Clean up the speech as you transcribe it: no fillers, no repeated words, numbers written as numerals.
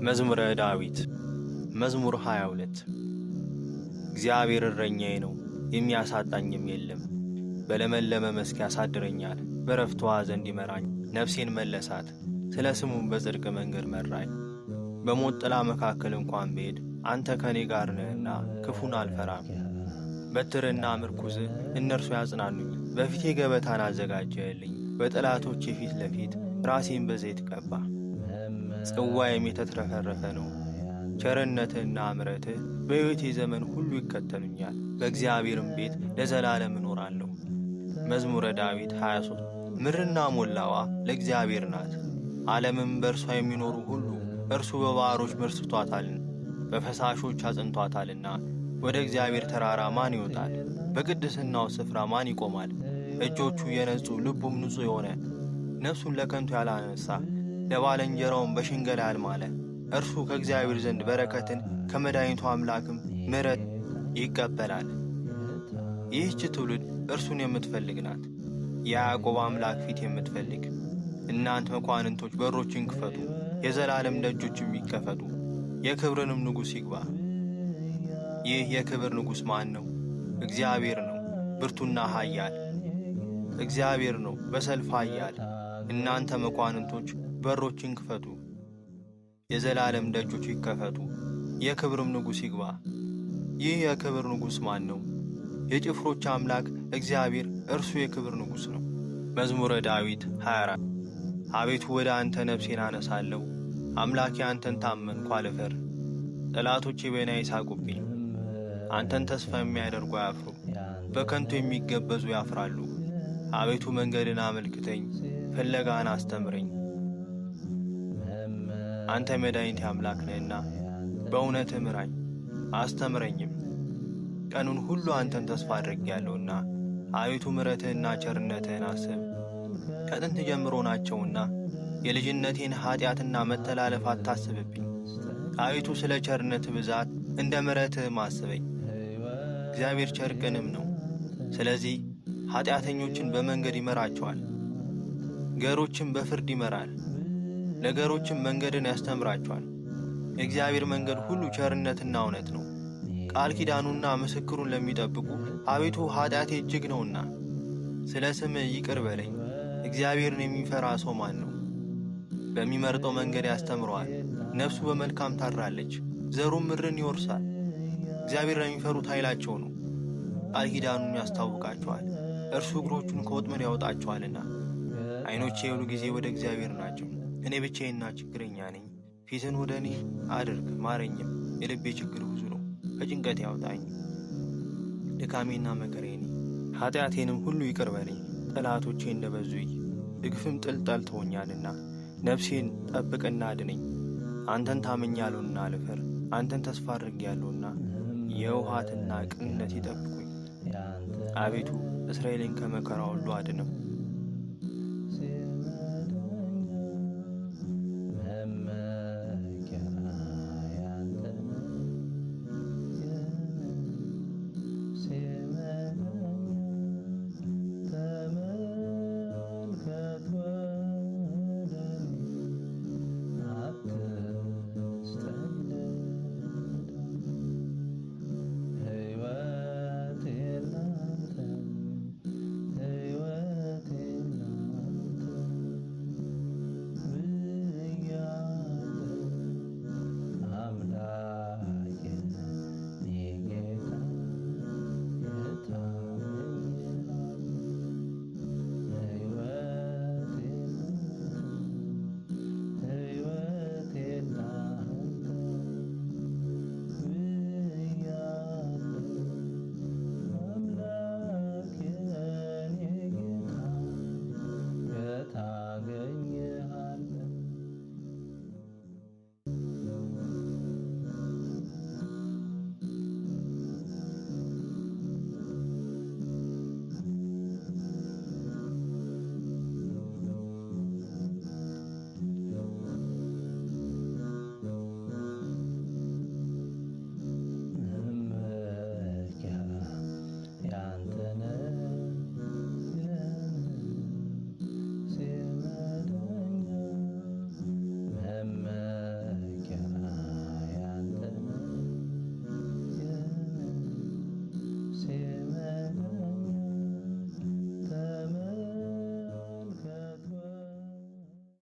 መዝሙረ ዳዊት መዝሙር 22 እግዚአብሔር እረኛዬ ነው፣ የሚያሳጣኝም የለም። በለመለመ መስክ ያሳድረኛል፣ በዕረፍት ውኃ ዘንድ ይመራኝ። ነፍሴን መለሳት፣ ስለ ስሙም በጽድቅ መንገድ መራኝ። በሞት ጥላ መካከል እንኳን ብሄድ አንተ ከኔ ጋር ነህና ክፉን አልፈራም። በትርና ምርኩዝ እነርሱ ያጽናኑኝ። በፊቴ ገበታን አዘጋጀህልኝ፣ በጠላቶቼ ፊት ለፊት ራሴን በዘይት ቀባ። ጽዋዬም የተትረፈረፈ ነው። ቸርነትህና ምሕረትህ በሕይወቴ ዘመን ሁሉ ይከተሉኛል፣ በእግዚአብሔርም ቤት ለዘላለም እኖራለሁ። መዝሙረ ዳዊት 23 ምድርና ሞላዋ ለእግዚአብሔር ናት፣ ዓለምም በእርሷ የሚኖሩ ሁሉ። እርሱ በባሕሮች መስርቶአታልና በፈሳሾች አጽንቶአታልና። ወደ እግዚአብሔር ተራራ ማን ይወጣል? በቅድስናው ስፍራ ማን ይቆማል? እጆቹ የነጹ ልቡም ንጹሕ የሆነ ነፍሱን ለከንቱ ያላነሣ ለባልንጀራውም በሽንገላ ያልማለ እርሱ ከእግዚአብሔር ዘንድ በረከትን ከመድኃኒቱ አምላክም ምሕረት ይቀበላል። ይህች ትውልድ እርሱን የምትፈልግ ናት፣ የያዕቆብ አምላክ ፊት የምትፈልግ። እናንት መኳንንቶች በሮችን ክፈቱ፣ የዘላለም ደጆችም ይከፈቱ፣ የክብርንም ንጉሥ ይግባ። ይህ የክብር ንጉሥ ማን ነው? እግዚአብሔር ነው፣ ብርቱና ኃያል። እግዚአብሔር ነው፣ በሰልፍ ኃያል። እናንተ መኳንንቶች በሮችን ክፈቱ፣ የዘላለም ደጆች ይከፈቱ፣ የክብርም ንጉሥ ይግባ። ይህ የክብር ንጉሥ ማን ነው? የጭፍሮች አምላክ እግዚአብሔር እርሱ የክብር ንጉሥ ነው። መዝሙረ ዳዊት 24 አቤቱ ወደ አንተ ነፍሴን አነሳለሁ፣ አምላኬ አንተን ታመንኩ አልፈር። ጠላቶቼ በእኔ ይሳቁብኝ፣ አንተን ተስፋ የሚያደርጉ አያፍሩ፣ በከንቱ የሚገበዙ ያፍራሉ። አቤቱ መንገድን አመልክተኝ፣ ፍለጋን አስተምረኝ። አንተ መድኃኒቴ አምላክ ነህና በእውነትህ ምራኝ አስተምረኝም። ቀኑን ሁሉ አንተን ተስፋ አድርጌያለሁና አቤቱ ምሕረትህና ቸርነትህን አስብ። ከጥንት ጀምሮ ናቸውና የልጅነቴን ኀጢአትና መተላለፍ አታስብብኝ። አቤቱ ስለ ቸርነትህ ብዛት እንደ ምሕረትህም አስበኝ። እግዚአብሔር ቸር ቅንም ነው፣ ስለዚህ ኀጢአተኞችን በመንገድ ይመራቸዋል። ገሮችን በፍርድ ይመራል፣ ለገሮችም መንገድን ያስተምራቸዋል። የእግዚአብሔር መንገድ ሁሉ ቸርነትና እውነት ነው። ቃል ኪዳኑና ምስክሩን ለሚጠብቁ አቤቱ ኀጢአቴ እጅግ ነውና ስለ ስምህ ይቅር በለኝ። እግዚአብሔርን የሚፈራ ሰው ማን ነው? በሚመርጠው መንገድ ያስተምረዋል። ነፍሱ በመልካም ታድራለች፣ ዘሩም ምድርን ይወርሳል። እግዚአብሔር ለሚፈሩት ኃይላቸው ነው፣ ቃል ኪዳኑን ያስታውቃቸዋል። እርሱ እግሮቹን ከወጥመድ ያወጣቸዋልና። ዓይኖቼ ሁሉ ጊዜ ወደ እግዚአብሔር ናቸው። እኔ ብቻዬንና ችግረኛ ነኝ። ፊትን ወደ እኔ አድርግ ማረኝም። የልቤ ችግር ብዙ ነው፣ ከጭንቀት ያውጣኝ። ድካሜና መከራዬ ኀጢአቴንም ሁሉ ይቅር በለኝ። ጠላቶቼ እንደ በዙኝ እግፍም ጥል ጠልተውኛልና። ነፍሴን ጠብቅና አድነኝ። አንተን ታመኛለሁና አልፈር። አንተን ተስፋ አድርጌያለሁና የውሃትና ቅንነት ይጠብቁኝ። አቤቱ እስራኤልን ከመከራ ሁሉ አድነው።